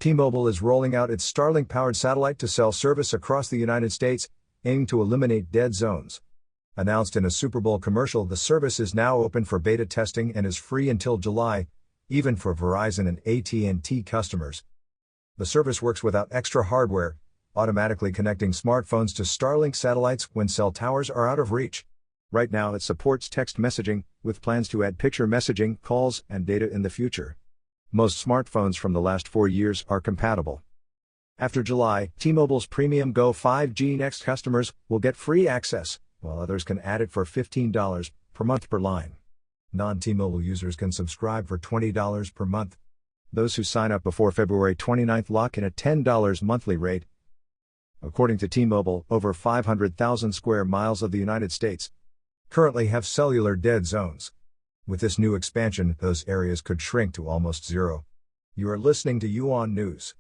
T-Mobile is rolling out its Starlink-powered satellite to cell service across the United States, aiming to eliminate dead zones. Announced in a Super Bowl commercial, the service is now open for beta testing and is free until July, even for Verizon and AT&T customers. The service works without extra hardware, automatically connecting smartphones to Starlink satellites when cell towers are out of reach. Right now it supports text messaging, with plans to add picture messaging, calls, and data in the future. Most smartphones from the last 4 years are compatible. After July, T-Mobile's Premium Go 5G Next customers will get free access, while others can add it for $15 per month per line. Non-T-Mobile users can subscribe for $20 per month. Those who sign up before February 29 lock in a $10 monthly rate. According to T-Mobile, over 500,000 square miles of the United States currently have cellular dead zones. With this new expansion, those areas could shrink to almost zero. You are listening to UON News.